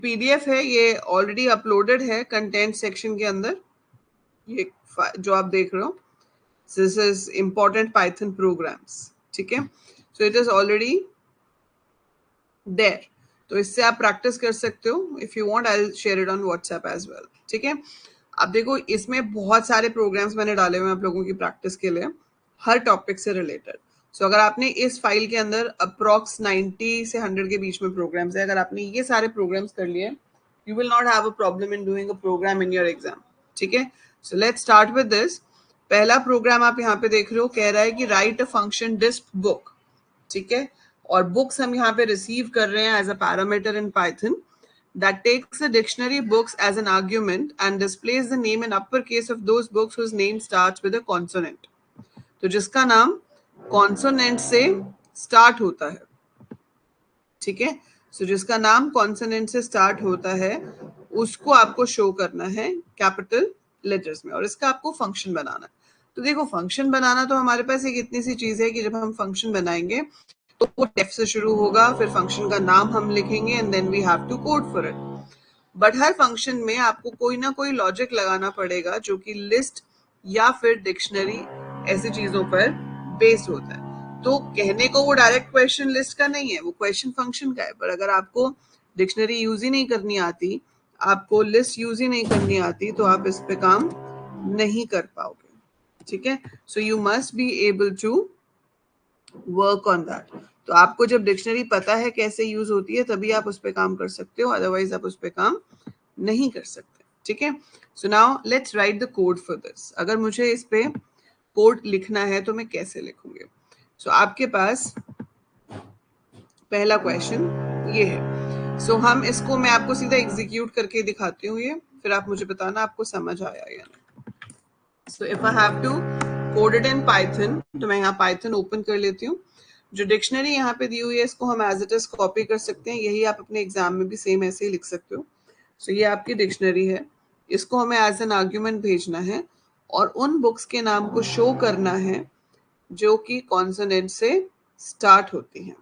PDF है, ये already uploaded है कंटेंट सेक्शन के अंदर, ये जो आप देख रहे हो, this is important Python programs, ठीक है। So it is already there, तो इससे आप प्रैक्टिस कर सकते हो। If you want I will share it on WhatsApp as well, ठीक है। अब देखो, इसमें बहुत सारे प्रोग्राम्स मैंने डाले हुए हैं आप लोगों की प्रैक्टिस के लिए, हर टॉपिक से रिलेटेड। सो अगर आपने इस फाइल के अंदर अप्रॉक्स 90 से 100 के बीच में प्रोग्राम्स है, अगर आपने ये सारे प्रोग्राम्स कर लिए, you will not have a problem in doing a program in your exam, ठीक है। So let's start with this. पहला प्रोग्राम आप यहाँ पे देख रहे हो, कह रहा है कि right a function disp book, ठीक है। और बुक्स हम यहाँ पे रिसीव कर रहे हैं as a parameter in Python that takes a dictionary books as an argument and displays the name in uppercase of those books whose name starts with a consonant. तो जिसका नाम कॉन्सोनेंट से स्टार्ट होता है, ठीक है। सो जिसका नाम कॉन्सोनेंट से स्टार्ट होता है उसको आपको शो करना है कैपिटल लेटर्स में, और इसका आपको फंक्शन बनाना है। तो देखो, फंक्शन बनाना तो हमारे पास एक इतनी सी चीज है कि जब हम फंक्शन बनाएंगे तो वो डेफ से शुरू होगा, फिर फंक्शन का नाम हम लिखेंगे and then we have to code for it. But हर फंक्शन में आपको कोई ना कोई लॉजिक लगाना पड़ेगा जो कि लिस्ट या फिर डिक्शनरी ऐसी चीजों पर बेस्ड होता है। तो कहने को वो डायरेक्ट क्वेश्चन लिस्ट का नहीं है, वो क्वेश्चन फंक्शन का है। पर अगर आपको डिक्शनरी यूज ही नहीं करनी आती, आपको लिस्ट यूज ही नहीं करनी आती, तो आप इस पे काम नहीं कर पाओगे, ठीक है। So you must be able to work on that. तो आपको जब डिक्शनरी पता है कैसे यूज होती है तभी आप उस पर काम कर सकते हो, अदरवाइज आप उस पर काम नहीं कर सकते, ठीक है। So now let's write the code for this. अगर मुझे इस पे कोड लिखना है तो मैं कैसे लिखूंगी? सो आपके पास पहला क्वेश्चन ये है। सो हम इसको, मैं आपको सीधा एग्जीक्यूट करके दिखाती हूँ ये, फिर आप मुझे बताना आपको समझ आया या नहीं। So if I have to code it in Python, तो मैं यहाँ पाइथन ओपन कर लेती हूँ। जो डिक्शनरी यहाँ पे दी हुई है इसको हम एज इट इज कॉपी कर सकते हैं, यही आप अपने एग्जाम में भी सेम ऐसे ही लिख सकते हो। सो ये आपकी डिक्शनरी है, इसको हमें एज एन आर्ग्यूमेंट भेजना है और उन बुक्स के नाम को शो करना है जो कि कॉन्सोनेंट से स्टार्ट होती हैं।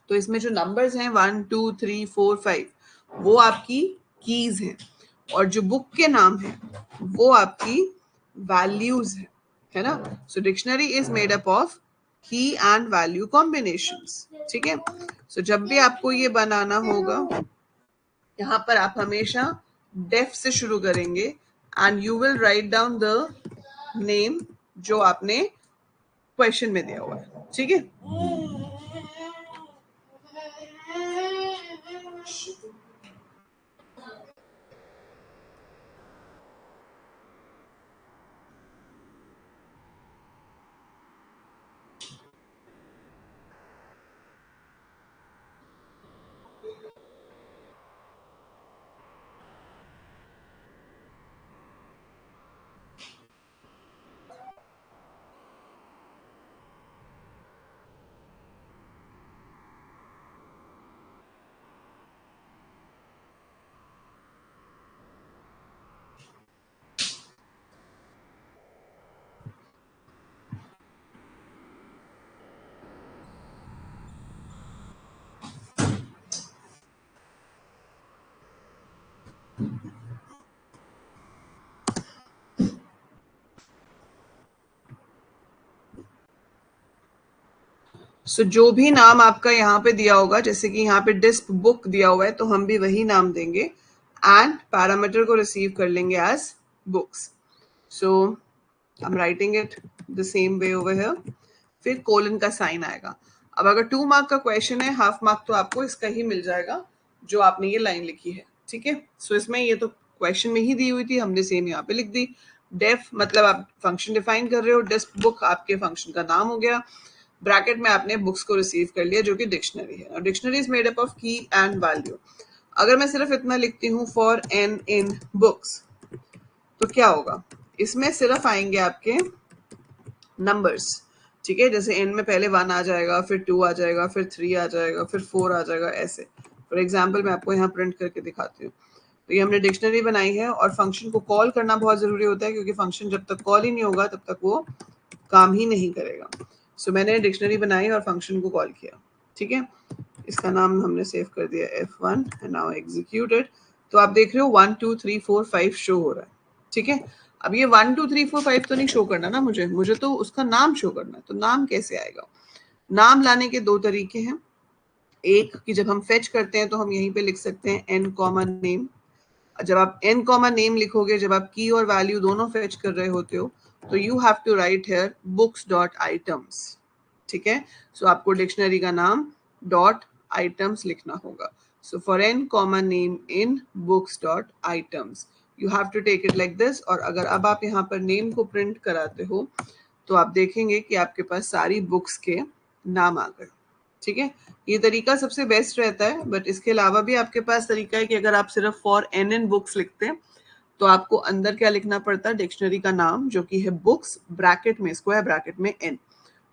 तो इसमें जो नंबर्स हैं 1 2 3 4 5 वो आपकी कीज हैं, और जो बुक के नाम है वो आपकी वैल्यूज है ना। So dictionary is made up of key and value combinations, ठीक है। सो जब भी आपको ये बनाना होगा, यहाँ पर आप हमेशा डेफ से शुरू करेंगे and you will write down the name जो आपने क्वेश्चन में दिया हुआ है, ठीक है। सो जो भी नाम आपका यहाँ पे दिया होगा, जैसे कि यहाँ पे डिस्प बुक दिया हुआ है तो हम भी वही नाम देंगे एंड पैरामीटर को रिसीव कर लेंगे as books. So I am writing it the same way over here, फिर कोलन का साइन आएगा। अब अगर 2 मार्क का क्वेश्चन है, हाफ मार्क तो आपको इसका ही मिल जाएगा जो आपने ये लाइन लिखी है, ठीक है। सो इसमें ये तो क्वेश्चन में ही दी हुई थी, हमने सेम यहाँ पे लिख दी। डेफ मतलब आप फंक्शन डिफाइन कर रहे हो, डिस्प बुक आपके फंक्शन का नाम हो गया, ब्रैकेट में आपने बुक्स को रिसीव कर लिया जो कि डिक्शनरी है, और dictionary is made up of key and value. अगर मैं सिर्फ इतना लिखती हूँ फॉर एन इन बुक्स, तो क्या होगा? इसमें सिर्फ आएंगे आपके नंबर्स, ठीक है। जैसे एन में पहले 1 आ जाएगा, फिर 2 आ जाएगा, फिर 3 आ जाएगा, फिर 4 आ जाएगा, ऐसे। फॉर एग्जाम्पल मैं आपको यहाँ प्रिंट करके दिखाती हूँ। तो ये हमने डिक्शनरी बनाई है, और फंक्शन को कॉल करना बहुत जरूरी होता है, क्योंकि फंक्शन जब तक कॉल ही नहीं होगा तब तक वो काम ही नहीं करेगा। सो मैंने डिक्शनरी बनाई और फंक्शन को कॉल किया, ठीक है। इसका नाम हमने सेव कर दिया F1 एंड नाउ एग्जीक्यूटेड। तो आप देख रहे हो 1 2 3 4 5 शो हो रहा है, ठीक है। अब ये 1 2 3 4 5 तो नहीं शो करना ना, मुझे तो उसका नाम शो करना है। तो नाम कैसे आएगा? नाम लाने के दो तरीके हैं। एक कि जब हम फेच करते हैं तो हम यहीं पे लिख सकते हैं n कॉमा नेम। जब आप n कॉमा नेम लिखोगे, जब आप की और वैल्यू दोनों फेच कर रहे होते हो, तो you have to write here books dot items, ठीक है। सो आपको डिक्शनरी का नाम डॉट आइटम्स लिखना होगा। So for n comma name in books dot items you have to take it like this. और अगर अब आप यहाँ पर नेम को प्रिंट कराते हो तो आप देखेंगे कि आपके पास सारी बुक्स के नाम आ गए, ठीक है। ये तरीका सबसे बेस्ट रहता है, बट इसके अलावा भी आपके पास तरीका है कि अगर आप सिर्फ फॉर एन एन बुक्स लिखते हैं तो आपको अंदर क्या लिखना पड़ता है? डिक्शनरी का नाम जो कि है बुक्स ब्रैकेट में स्क्वायर ब्रैकेट में एन,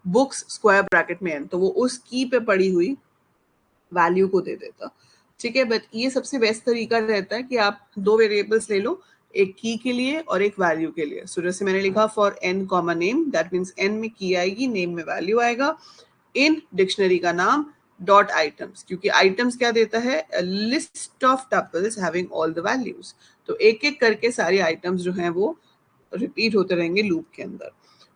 बुक्स स्क्वायर ब्रैकेट में एन, तो वो उस की पे पड़ी हुई वैल्यू को दे देता, ठीक है। बट ये सबसे बेस्ट तरीका रहता है कि आप दो वेरिएबल्स ले लो, एक की के लिए और एक वैल्यू के लिए। सो जैसे मैंने लिखा for n comma name, that means n में की आएगी, नेम में वैल्यू आएगा, इन डिक्शनरी का नाम डॉट आइटम्स, क्योंकि आइटम्स क्या देता है? List of tuples having all the values. तो एक एक करके सारे आइटम्स जो हैं वो रिपीट होते रहेंगे लूप के अंदर।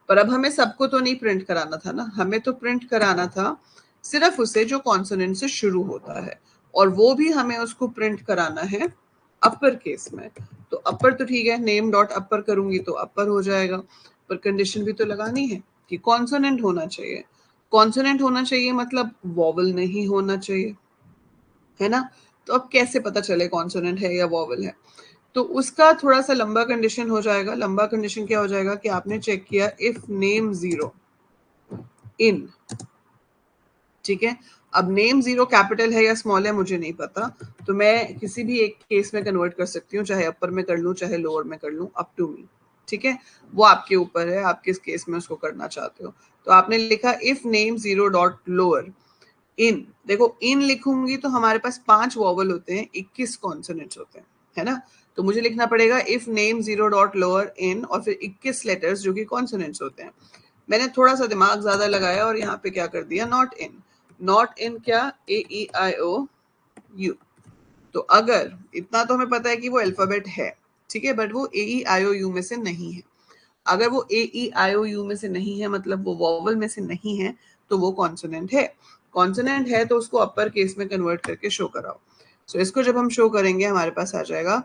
पर अब हमें सबको तो नहीं प्रिंट कराना था ना, हमें तो प्रिंट कराना था सिर्फ उसे जो कॉन्सोनेंट से शुरू होता है, और वो भी हमें उसको प्रिंट कराना है अपर केस में। तो अपर तो ठीक है, नेम डॉट अपर करूंगी तो अपर हो जाएगा, पर कंडीशन भी तो लगानी है कि कॉन्सोनेंट होना चाहिए। कॉन्सोनेंट होना चाहिए मतलब वॉवल नहीं होना चाहिए, है ना। तो अब कैसे पता चले कॉन्सोनेंट है या वॉवल है? तो उसका थोड़ा सा लंबा कंडीशन हो जाएगा। लंबा कंडीशन क्या हो जाएगा कि आपने चेक किया इफ नेम जीरो इन, ठीक है। अब नेम जीरो कैपिटल है या स्मॉल है मुझे नहीं पता, तो मैं किसी भी एक केस में कन्वर्ट कर सकती हूँ, चाहे अपर में कर लूँ चाहे लोअर में कर लूँ, अप टू मी, ठीक है। वो आपके ऊपर है, आप किस केस में उसको करना चाहते हो। तो आपने लिखा if name zero dot lower इन, देखो इन लिखूंगी तो हमारे पास 5 वॉवल होते हैं, 21 कॉन्सोनेंट्स होते हैं, है ना। तो मुझे लिखना पड़ेगा if name zero dot lower इन और फिर 21 लेटर्स जो कि कॉन्सोनेंट्स होते हैं। मैंने थोड़ा सा दिमाग ज्यादा लगाया और यहाँ पे क्या कर दिया, नॉट इन। नॉट इन क्या? AEIOU। तो अगर इतना तो हमें पता है कि वो अल्फाबेट है, ठीक है, बट वो AEIOU में से नहीं है। अगर वो AEIOU में से नहीं है मतलब वो वॉवल में से नहीं है, तो वो कॉन्सोनेंट है। कॉन्सोनेंट है तो उसको अपर केस में कन्वर्ट करके शो कराओ। सो इसको जब हम शो करेंगे हमारे पास आ जाएगा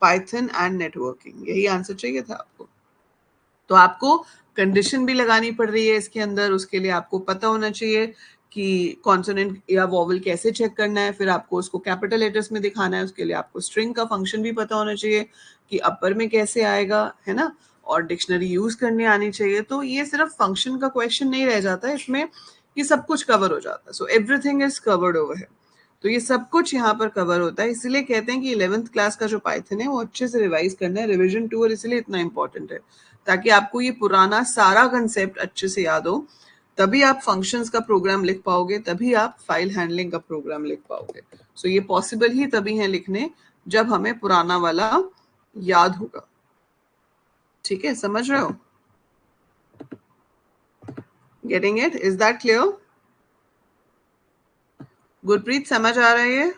पाइथन एंड नेटवर्किंग। यही आंसर चाहिए था आपको। तो आपको कंडीशन भी लगानी पड़ रही है इसके अंदर, उसके लिए आपको पता होना चाहिए कि कॉन्सोनेंट या वॉवल कैसे चेक करना है, फिर आपको उसको कैपिटल लेटर्स में दिखाना है, उसके लिए आपको स्ट्रिंग का फंक्शन भी पता होना चाहिए कि अपर में कैसे आएगा, है ना, और डिक्शनरी यूज करने आनी चाहिए। तो ये सिर्फ फंक्शन का क्वेश्चन नहीं रह जाता इसमें, ये सब कुछ कवर हो जाता है। So everything is covered over है। तो ये सब कुछ यहाँ पर कवर होता है, इसलिए कहते हैं कि 11th क्लास का जो पाइथन है वो अच्छे से रिवाइज करना है, रिवीजन 2, और इसलिए इतना इंपॉर्टेंट है ताकि आपको ये पुराना सारा कंसेप्ट अच्छे से याद हो। तभी आप फंक्शंस का प्रोग्राम लिख पाओगे, तभी आप फाइल हैंडलिंग का प्रोग्राम लिख पाओगे। सो ये पॉसिबल ही तभी है लिखने जब हमें पुराना वाला याद होगा, ठीक है। समझ रहे हो? Getting it? Is that clear? Gurpreet समझ आ रही है?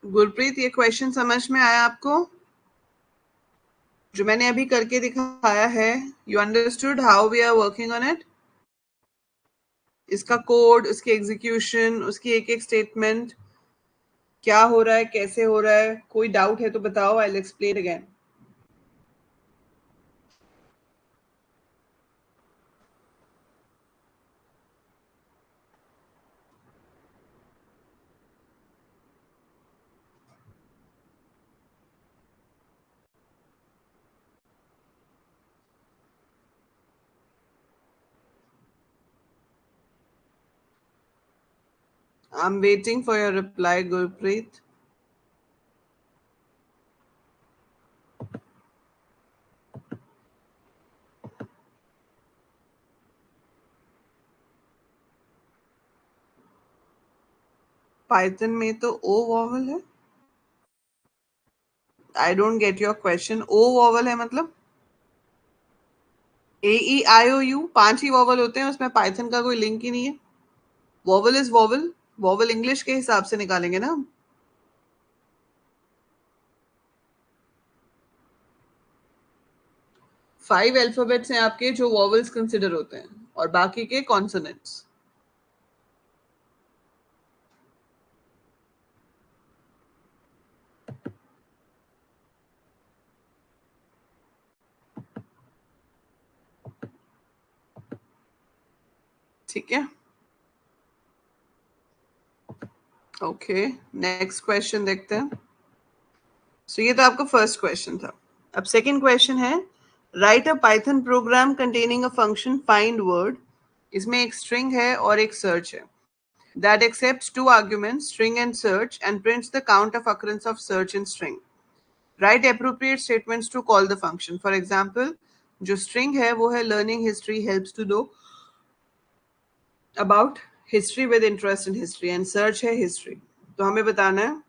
गुरप्रीत ये क्वेश्चन समझ में आया आपको जो मैंने अभी करके दिखाया है? You understood how we are working on it? इसका कोड, उसकी एग्जीक्यूशन, उसकी एक एक स्टेटमेंट, क्या हो रहा है, कैसे हो रहा है? कोई डाउट है तो बताओ, I will explain again. I'm waiting for your reply, Gurpreet. Python में तो ओ वॉवल है. I don't get your question. O vowel है मतलब ए ई आई ओ यू 5 ही वॉवल होते हैं, उसमें पाइथन का कोई लिंक ही नहीं है. Vowel is vowel. Vowel English के हिसाब से निकालेंगे ना हम. 5 अल्फाबेट्स हैं आपके जो वॉवल्स कंसिडर होते हैं और बाकी के कॉन्सोनेंट्स. ठीक है. ओके, नेक्स्ट क्वेश्चन देखते हैं. सो ये तो आपका फर्स्ट क्वेश्चन था. अब सेकंड क्वेश्चन है, write a Python program containing a function find word. इसमें एक स्ट्रिंग है और एक सर्च है. That accepts 2 arguments, string and search, and prints the count of occurrence of search in string. Write appropriate statements to call the function. For example, जो string है वो है learning history helps to know about history with interest in history, and search है history. तो हमें बताना है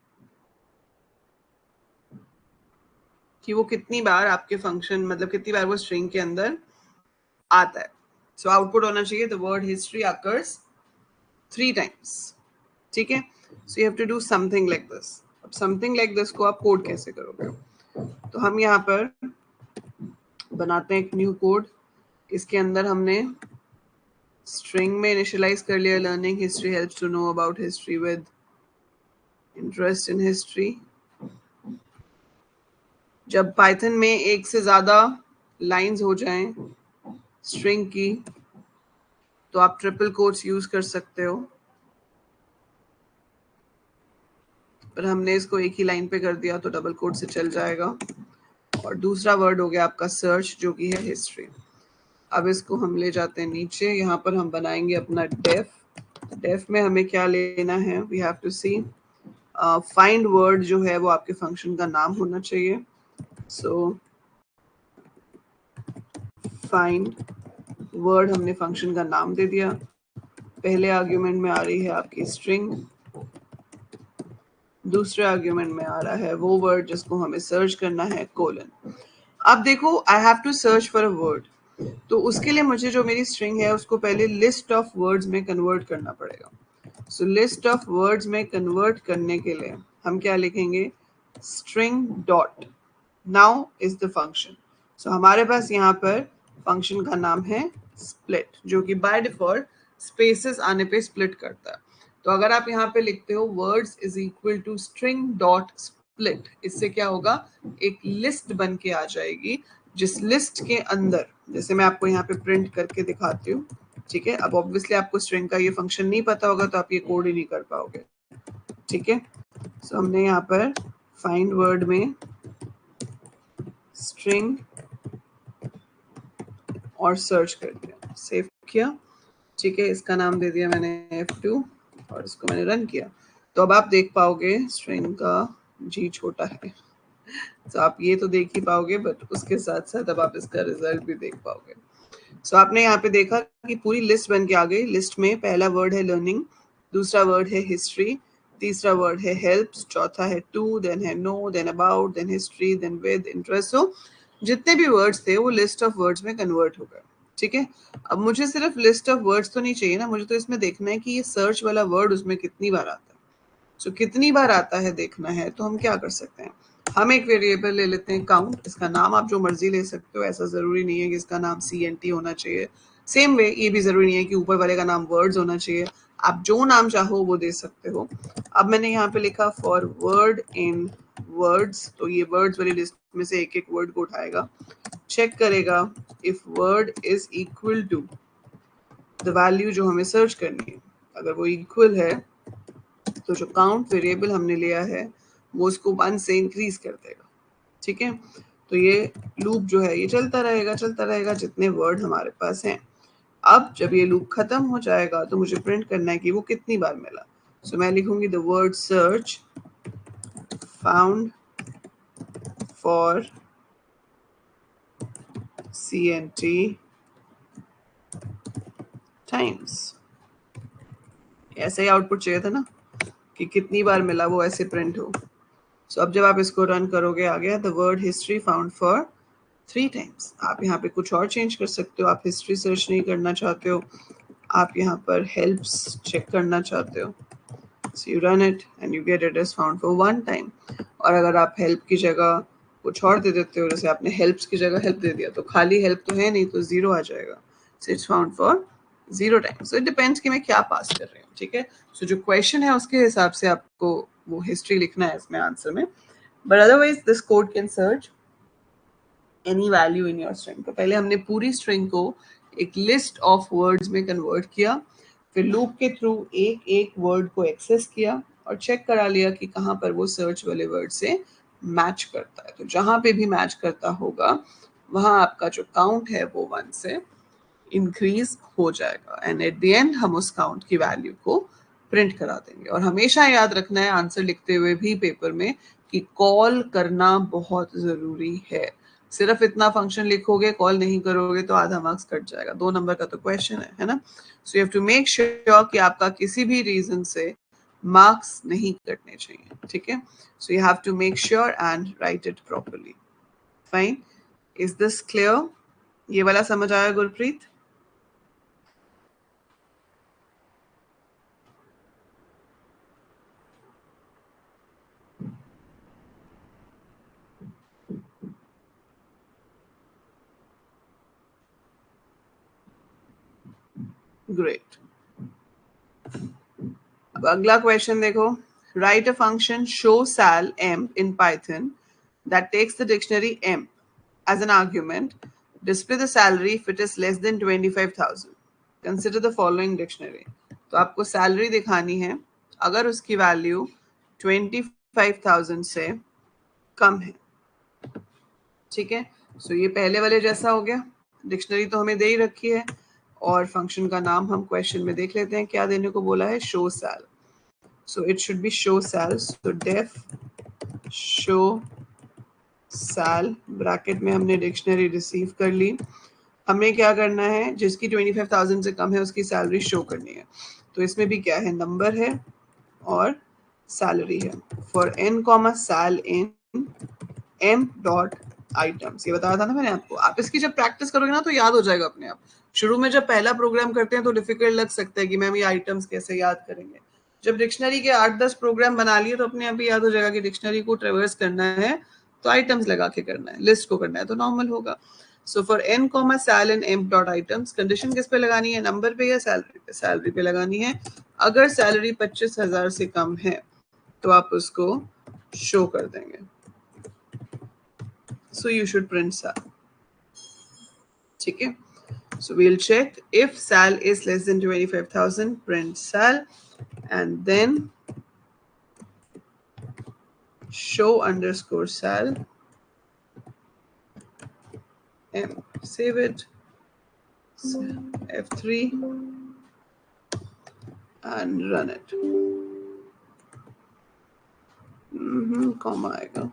कि वो कितनी बार आपके फंक्शन, मतलब कितनी बार वो स्ट्रिंग के अंदर आता है. सो आउटपुट होना चाहिए the word history occurs 3 times. ठीक है. So you have to do something like this. अब समथिंग लाइक दिस को आप कोड कैसे करोगे? तो हम यहाँ पर बनाते हैं एक न्यू कोड. इसके अंदर हमने स्ट्रिंग में इनिशियलाइज कर लिया learning history helps to know about history with interest in history. जब पाइथन में एक से ज्यादा लाइंस हो जाएं स्ट्रिंग की तो आप ट्रिपल कोट्स यूज कर सकते हो, पर हमने इसको एक ही लाइन पे कर दिया तो डबल कोट से चल जाएगा. और दूसरा वर्ड हो गया आपका सर्च, जो कि है हिस्ट्री. अब इसको हम ले जाते हैं नीचे. यहाँ पर हम बनाएंगे अपना डेफ. डेफ में हमें क्या लेना है? We have to see find word जो है वो आपके फंक्शन का नाम होना चाहिए. सो फाइंड वर्ड हमने फंक्शन का नाम दे दिया. पहले आर्ग्यूमेंट में आ रही है आपकी स्ट्रिंग, दूसरे आर्ग्यूमेंट में आ रहा है वो वर्ड जिसको हमें सर्च करना है, कोलन. अब देखो, I have to search for a word. तो उसके लिए मुझे जो मेरी स्ट्रिंग है उसको पहले लिस्ट ऑफ वर्ड्स में कन्वर्ट करना पड़ेगा. सो लिस्ट ऑफ वर्ड्स में कन्वर्ट करने के लिए हम क्या लिखेंगे? String dot now is the function. So हमारे पास यहाँ पर फंक्शन का नाम है स्प्लिट, जो कि बाय डिफॉल्ट स्पेसेस आने पे स्प्लिट करता है. तो अगर आप यहाँ पे लिखते हो words is equal to string dot split, इससे क्या होगा? एक लिस्ट बन के आ जाएगी, जिस लिस्ट के अंदर, जैसे मैं आपको यहाँ पे प्रिंट करके दिखाती हूँ. ठीक है. अब ऑब्वियसली आपको स्ट्रिंग का ये फंक्शन नहीं पता होगा तो आप ये कोड ही नहीं कर पाओगे. ठीक है. सो हमने यहाँ पर फाइंड वर्ड में स्ट्रिंग और सर्च कर दिया, सेव किया. ठीक है. इसका नाम दे दिया मैंने F2 और इसको मैंने रन किया. तो अब आप देख पाओगे स्ट्रिंग का जी छोटा है. तो आप ये तो देख ही पाओगे, बट उसके साथ साथ अब आप इसका रिजल्ट भी देख पाओगे. सो आपने यहाँ पे देखा कि पूरी लिस्ट बन के आ गई. लिस्ट में पहला वर्ड है लर्निंग, दूसरा वर्ड है हिस्ट्री, तीसरा वर्ड है हेल्प्स, चौथा है टू, देन है know, then about, then history, then with, interest. So जितने भी वर्ड्स थे वो लिस्ट ऑफ वर्ड्स में कन्वर्ट हो गए. ठीक है. अब मुझे सिर्फ लिस्ट ऑफ वर्ड्स तो नहीं चाहिए ना, मुझे तो इसमें देखना है कि ये सर्च वाला वर्ड उसमें कितनी बार आता है. सो कितनी बार आता है देखना है, तो हम क्या कर सकते हैं? हम एक वेरिएबल ले लेते हैं काउंट. इसका नाम आप जो मर्जी ले सकते हो, ऐसा जरूरी नहीं है कि इसका नाम CNT होना चाहिए. सेम वे ये भी जरूरी नहीं है कि ऊपर वाले का नाम वर्ड्स होना चाहिए. आप जो नाम चाहो वो दे सकते हो. अब मैंने यहाँ पे लिखा फॉर वर्ड इन वर्ड्स, तो ये वर्ड्स वाली लिस्ट में से एक एक वर्ड को उठाएगा, चेक करेगा if word is equal to the value जो हमें सर्च करनी है. अगर वो इक्वल है तो जो काउंट वेरिएबल हमने लिया है वो उसको 1 से इंक्रीज कर देगा. ठीक है. तो ये लूप जो है ये चलता रहेगा जितने वर्ड हमारे पास हैं. अब जब ये लूप खत्म हो जाएगा तो मुझे प्रिंट करना है कि वो कितनी बार मिला. सो मैं लिखूंगी the word search found for CNT times. ऐसे ही आउटपुट चाहिए था ना कि कितनी बार मिला वो ऐसे प्रिंट हो। सो अब जब आप इसको रन करोगे आ गया the word history found for 3 times. आप यहाँ पे कुछ और चेंज कर सकते हो, आप हिस्ट्री सर्च नहीं करना चाहते हो, आप यहाँ पर हेल्प्स चेक करना चाहते हो, so you run it and you get it as found for 1 time। और अगर आप हेल्प की जगह कुछ और दे देते हो, जैसे आपने हेल्प्स की जगह हेल्प दे दिया तो खाली हेल्प तो है नहीं, तो 0 आ जाएगा। so it's found for 0 times। so it depends कि मैं क्या पास कर रही हूँ, ठीक है। so जो क्वेश्चन है उसके हिसाब से आपको वो हिस्ट्री लिखना है इसमें आंसर में, but otherwise this code can search any value in your string। तो पहले हमने पूरी स्ट्रिंग को एक लिस्ट ऑफ वर्ड्स में कन्वर्ट किया, फिर लूप के थ्रू एक एक वर्ड को एक्सेस किया और चेक करा लिया कि कहाँ पर वो सर्च वाले वर्ड से मैच करता है। तो जहाँ पे भी मैच करता होगा वहाँ आपका जो काउंट है वो 1 से इंक्रीज हो जाएगा एंड एट द एंड हम उस काउंट की वैल्यू को प्रिंट करा देंगे। और हमेशा याद रखना है आंसर लिखते हुए भी पेपर में कि कॉल करना बहुत जरूरी है। सिर्फ इतना फंक्शन लिखोगे कॉल नहीं करोगे तो आधा मार्क्स कट जाएगा, 2 नंबर का तो क्वेश्चन है ना। So you have to make sure कि आपका किसी भी रीजन से मार्क्स नहीं कटने चाहिए, ठीक है। So you have to make sure and write it properly. Fine, is this clear? ये वाला समझ आया गुरप्रीत? ग्रेट। अब अगला क्वेश्चन देखो, right a function show sal emp in python that takes the dictionary emp as an argument, display the salary if it is less than 25,000, consider the following dictionary। तो आपको salary दिखानी है अगर उसकी value 25,000 से कम है, ठीक है। सो ये पहले वाले जैसा हो गया, डिक्शनरी तो हमें दे ही रखी है और फंक्शन का नाम हम क्वेश्चन में देख लेते हैं क्या देने को बोला है, show sal. So it should be show sal. So def show sal, bracket में हमने डिक्शनरी रिसीव कर ली। हमें क्या करना है, जिसकी 25,000 से कम है उसकी सैलरी शो करनी है। तो इसमें भी क्या है, नंबर है और सैलरी है। For n comma sal in m dot items, ये बताया था ना मैंने आपको। आप इसकी जब प्रैक्टिस करोगे ना तो याद हो जाएगा अपने आप। शुरू में जब पहला प्रोग्राम करते हैं तो डिफिकल्ट लग सकता है कि मैम ये आइटम्स कैसे याद करेंगे। जब डिक्शनरी के 8-10 प्रोग्राम बना लिए तो अपने आप ही याद हो जाएगा कि डिक्शनरी को ट्रेवर्स करना है तो आइटम्स लगा के करना है, लिस्ट को करना है तो नॉर्मल होगा। So for n comma sal in m dot items, condition किस पे लगानी है, नंबर पे या सैलरी पे? सैलरी पे लगानी है। अगर सैलरी 25,000 से कम है तो आप उसको शो कर देंगे। So you should print sal, ठीक है। So we'll check if sal is less than 25,000, print sal and then show underscore sal m, save it, F3 and run it। Comma आएगा।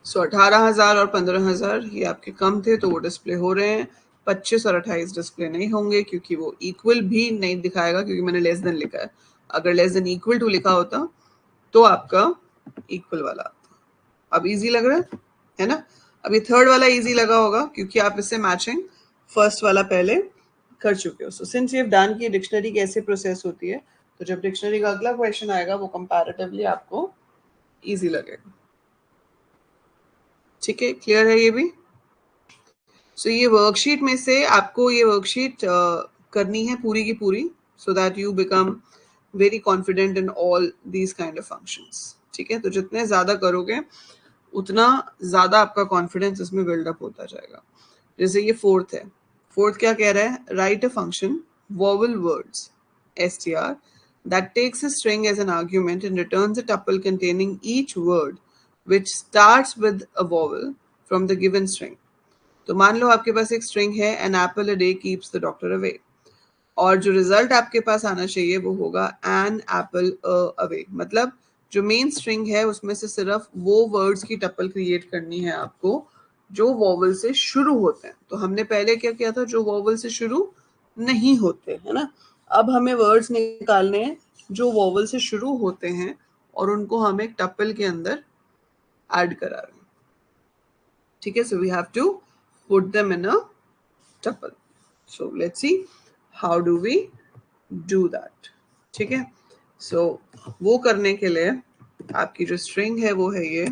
सो 18,000 और 15,000 ये आपके कम थे तो वो डिस्प्ले हो रहे हैं। 25 और 28 डिस्प्ले नहीं होंगे क्योंकि वो इक्वल भी नहीं दिखाएगा क्योंकि मैंने लेस देन लिखा है। अगर लेस देन इक्वल टू लिखा होता तो आपका इक्वल वाला आता। अब इजी लग रहा है ना। अब ये थर्ड वाला इजी लगा होगा क्योंकि आप इससे मैचिंग फर्स्ट वाला पहले कर चुके हो। So since you have done की डिक्शनरी कैसे प्रोसेस होती है तो जब डिक्शनरी का अगला क्वेश्चन आएगा वो कंपैरेटिवली आपको इजी लगेगा, ठीक है। क्लियर है ये भी? सो ये वर्कशीट में से आपको ये वर्कशीट करनी है पूरी की पूरी so that you become very confident in all these kind of functions, ठीक है। तो जितने ज्यादा करोगे उतना ज्यादा आपका कॉन्फिडेंस इसमें बिल्डअप होता जाएगा। जैसे ये फोर्थ है, फोर्थ क्या कह रहा है, write a function vowel words str that takes a string as an argument and returns a tuple containing each word which starts with a vowel from the given string। तो मान लो आपके पास एक string है an apple a day keeps the doctor away, और जो result आपके पास आना चाहिए वो होगा एन एप्पल अवे। मतलब जो मेन स्ट्रिंग है उसमें से सिर्फ वो वर्ड्स की टपल क्रिएट करनी है आपको जो वॉवल से शुरू होते हैं। तो हमने पहले क्या किया था, जो वॉवल से शुरू नहीं होते, है ना। अब हमें वर्ड्स निकालने हैं जो वॉवल से शुरू होते हैं और उनको हम एक टपल के अंदर ऐड करा रहे हैं, ठीक है। So we have to put them in a tuple. So let's see how do we do that, ठीक है। सो वो करने के लिए आपकी जो स्ट्रिंग है वो है ये,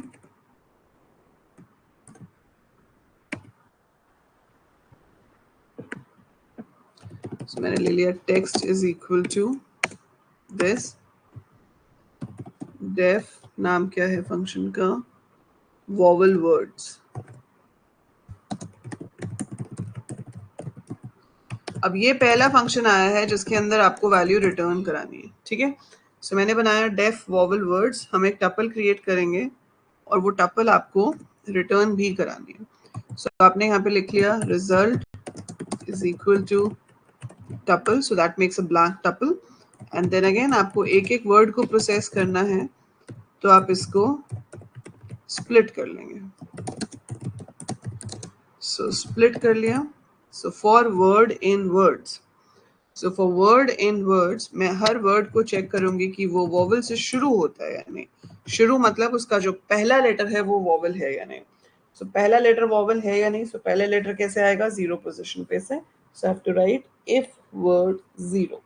so मैंने ले लिया text is equal to this, def नाम क्या है फंक्शन का, वॉवल वर्ड्स। अब ये पहला फंक्शन आया है जिसके अंदर आपको वैल्यू रिटर्न करानी है, ठीक है। सो मैंने बनाया डेफ वॉवल वर्ड्स, हम एक टपल क्रिएट करेंगे और वो टपल आपको रिटर्न भी करानी है। सो आपने यहाँ पे लिख लिया result is equal to tuple, so that makes a blank tuple. And then again आपको एक एक वर्ड को प्रोसेस करना है, तो आप इसको स्प्लिट कर लेंगे। सो स्प्लिट कर लिया। So for word in words, so for word in words मैं हर वर्ड को चेक करूंगी कि वो वॉवल से शुरू होता है या नहीं। शुरू मतलब उसका जो पहला लेटर है वो वॉवल है या नहीं। सो पहला लेटर वॉवल है या नहीं। सो पहला लेटर कैसे आएगा, जीरो पोजीशन पे से। So have to write if word zero,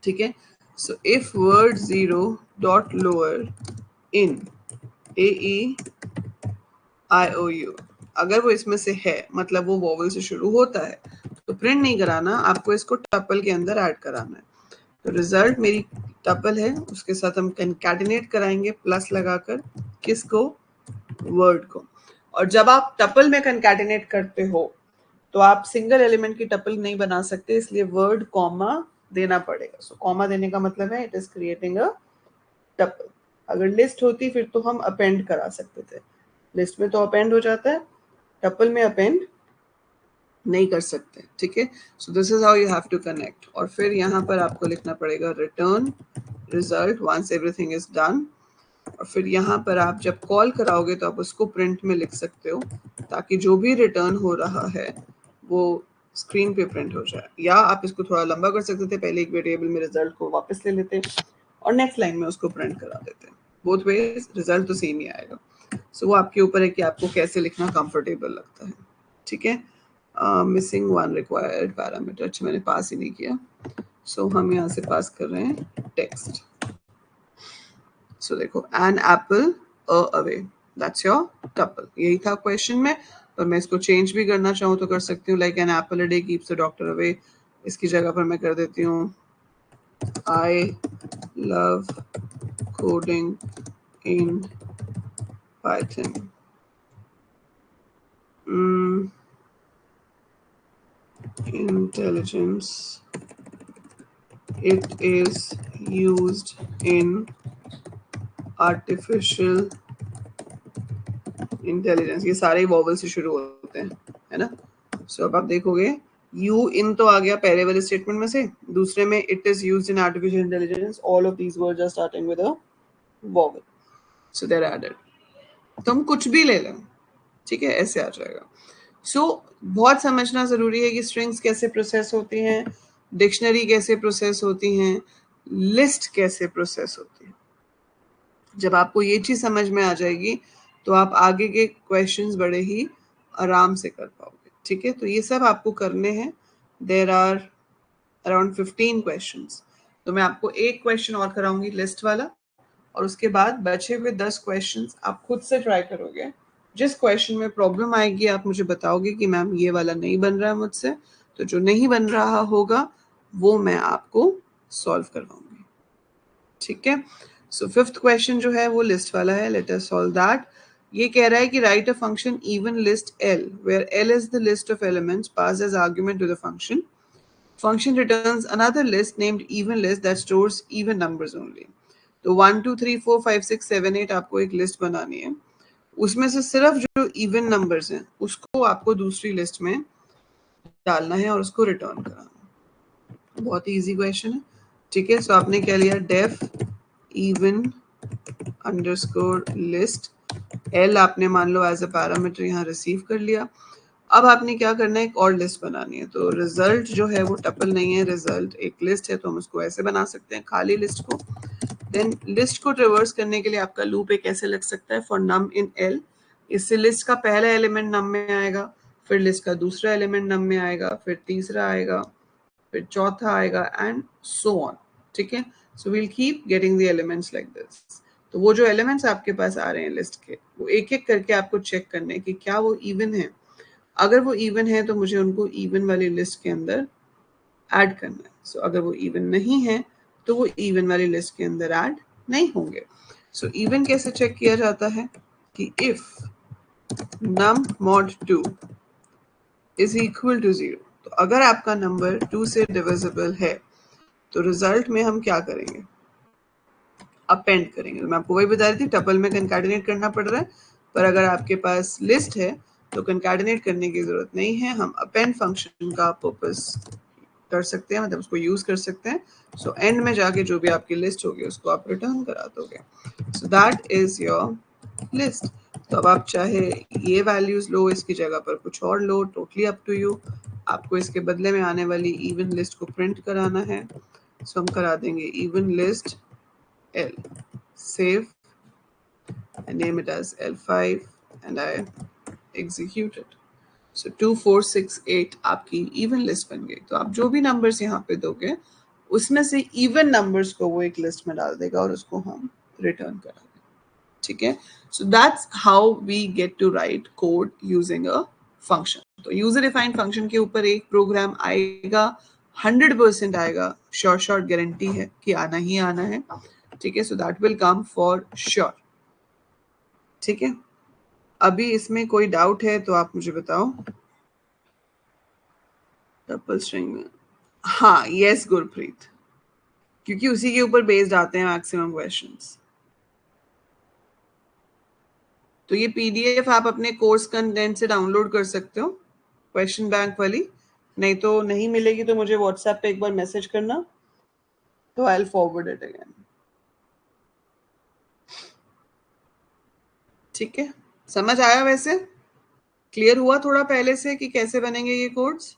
ठीक है। So if word zero dot lower in AEIOU, अगर वो इसमें से है मतलब वो वॉवल से शुरू होता है, तो प्रिंट नहीं कराना, आपको इसको टपल के अंदर ऐड कराना है। तो रिजल्ट मेरी टपल है, उसके साथ हम कंकैटिनेट कराएंगे प्लस लगाकर, किसको, वर्ड को। और जब आप टपल में कंकैटिनेट करते हो तो आप सिंगल एलिमेंट की टपल नहीं बना सकते, इसलिए वर्ड कॉमा देना पड़ेगा। सो कॉमा देने का मतलब है it is creating a tuple. अगर लिस्ट होती फिर तो हम अपेंड करा सकते थे, लिस्ट में तो अपेंड हो जाता है, टपल में अपेंड नहीं कर सकते, ठीक है। So this is how you have to connect. और फिर यहाँ पर आपको लिखना पड़ेगा return result once everything is done. और फिर यहाँ पर आप जब कॉल कराओगे तो आप उसको प्रिंट में लिख सकते हो, ताकि जो भी रिटर्न हो रहा है वो स्क्रीन पे प्रिंट हो जाए। या आप इसको थोड़ा लंबा कर सकते थे, पहले एक वेरिएबल में रिजल्ट को वापस ले लेते और नेक्स्ट लाइन में उसको प्रिंट करा देते। बोथ वेज रिजल्ट तो सेम ही आएगा। सो वो आपके ऊपर है कि आपको कैसे लिखना कंफर्टेबल लगता है, ठीक है। मिसिंग वन रिक्वायर्ड पैरामीटर, अच्छा मैंने पास ही नहीं किया। सो हम यहाँ से पास कर रहे हैं टेक्स्ट। सो देखो an apple away, that's your tuple. यही था क्वेश्चन में, पर मैं इसको चेंज भी करना चाहूँ तो कर सकती हूँ, like an apple a day keeps the doctor away. इसकी जगह पर मैं कर देती हूँ I love coding in Python. Intelligence, it is used in artificial intelligence। ये सारे वॉवल से शुरू होते हैं, है ना। सो अब आप देखोगे यू इन तो आ गया पहले वाले स्टेटमेंट में से, दूसरे में it is used in artificial intelligence, all of these words are starting with a vowel, so they are added. तो हम कुछ भी ले लें, ठीक है, ऐसे आ जाएगा। सो बहुत समझना जरूरी है कि स्ट्रिंग्स कैसे प्रोसेस होती हैं, डिक्शनरी कैसे प्रोसेस होती हैं, लिस्ट कैसे प्रोसेस होती है। जब आपको ये चीज समझ में आ जाएगी तो आप आगे के क्वेश्चंस बड़े ही आराम से कर पाओगे, ठीक है। तो ये सब आपको करने हैं। There are around 15 questions. तो मैं आपको एक क्वेश्चन और कराऊंगी लिस्ट वाला, और उसके बाद बचे हुए 10 क्वेश्चंस आप खुद से ट्राई करोगे। जिस क्वेश्चन में प्रॉब्लम आएगी आप मुझे बताओगे कि मैम ये वाला नहीं बन रहा है मुझसे, तो जो नहीं बन रहा होगा वो मैं आपको सॉल्व करवाऊंगी, ठीक है। सो फिफ्थ क्वेश्चन जो है वो लिस्ट वाला है, लेट अस सॉल्व दैट। ये कह रहा है कि right a function even list L where L is the list of elements passed as argument to the function. Function returns another list named even list that stores even numbers only. तो 1 2 3 4 5 6 7 8 आपको एक list बनानी है, उसमें से सिर्फ जो even numbers हैं उसको आपको दूसरी लिस्ट में डालना है और उसको रिटर्न कराना। बहुत ही इजी क्वेश्चन है, ठीक है। सो आपने क्या लिया, def even underscore list, L आपने मान लो एज अ पैरामीटर यहाँ रिसीव कर लिया। अब आपने क्या करना है, एक और लिस्ट बनानी है। तो रिजल्ट जो है वो टपल नहीं है, रिजल्ट एक लिस्ट है, तो हम उसको ऐसे बना सकते हैं खाली लिस्ट को। देन लिस्ट को ट्रेवर्स करने के लिए आपका लूप एक ऐसे लग सकता है, फॉर नम इन एल, इससे लिस्ट का पहला एलिमेंट नम में आएगा, फिर लिस्ट का दूसरा एलिमेंट नम में आएगा, फिर तीसरा आएगा, फिर चौथा आएगा, एंड सो ऑन, ठीक है। So we'll keep getting the elements like this. तो वो जो एलिमेंट्स आपके पास आ रहे हैं लिस्ट के, वो एक एक करके आपको चेक करने कि क्या वो इवन है। अगर वो इवन है तो मुझे उनको इवन वाली लिस्ट के अंदर ऐड करना है। सो अगर वो इवन नहीं है तो वो इवन वाली लिस्ट के अंदर ऐड नहीं होंगे। सो इवन कैसे चेक किया जाता है कि if num mod 2 is equal to 0, तो अगर आपका नंबर 2 से डिविजिबल है तो रिजल्ट में हम क्या करेंगे, अपेंड करेंगे। मैं आपको वही बता रही थी, टपल में कंकैटिनेट करना पड़ रहा है, पर अगर आपके पास लिस्ट है तो कंकैटिनेट करने की जरूरत नहीं है, हम अपेंड फंक्शन का पर्पस कर सकते हैं, मतलब उसको यूज कर सकते हैं। सो एंड में जाके जो भी आपकी लिस्ट होगी उसको आप रिटर्न करा दोगे। So that is your list. तो अब आप चाहे ये वैल्यूज लो, इसकी जगह पर कुछ और लो, टोटली अप टू यू। आपको इसके बदले में आने वाली इवन लिस्ट को प्रिंट कराना है, सो हम करा देंगे even list L, save, I name it as L5 and I execute it. So 2 4 6 8 आपकी इवन लिस्ट बन गई। तो आप जो भी नंबर्स यहाँ पे दोगे उसमें से इवन नंबर्स को वो एक लिस्ट में डाल देगा और उसको हम रिटर्न करा देंगे, ठीक है। So that's how we get to write code using a function. तो यूजर डिफाइंड फंक्शन के ऊपर एक प्रोग्राम आएगा, 100% आएगा, श्योर गारंटी है कि आना ही आना है, ठीक है। So that will come for sure, ठीक है। अभी इसमें कोई डाउट है तो आप मुझे बताओ। ट्रिपल स्ट्रिंग में, हाँ यस गुरप्रीत, क्योंकि उसी के ऊपर बेस्ड आते हैं मैक्सिमम क्वेश्चंस। तो ये पीडीएफ आप अपने कोर्स कंटेंट से डाउनलोड कर सकते हो, क्वेश्चन बैंक वाली। नहीं तो नहीं मिलेगी तो मुझे व्हाट्सएप पे एक बार मैसेज करना, तो I will forward it again, ठीक है। समझ आया वैसे? क्लियर हुआ थोड़ा पहले से कि कैसे बनेंगे ये कोड्स?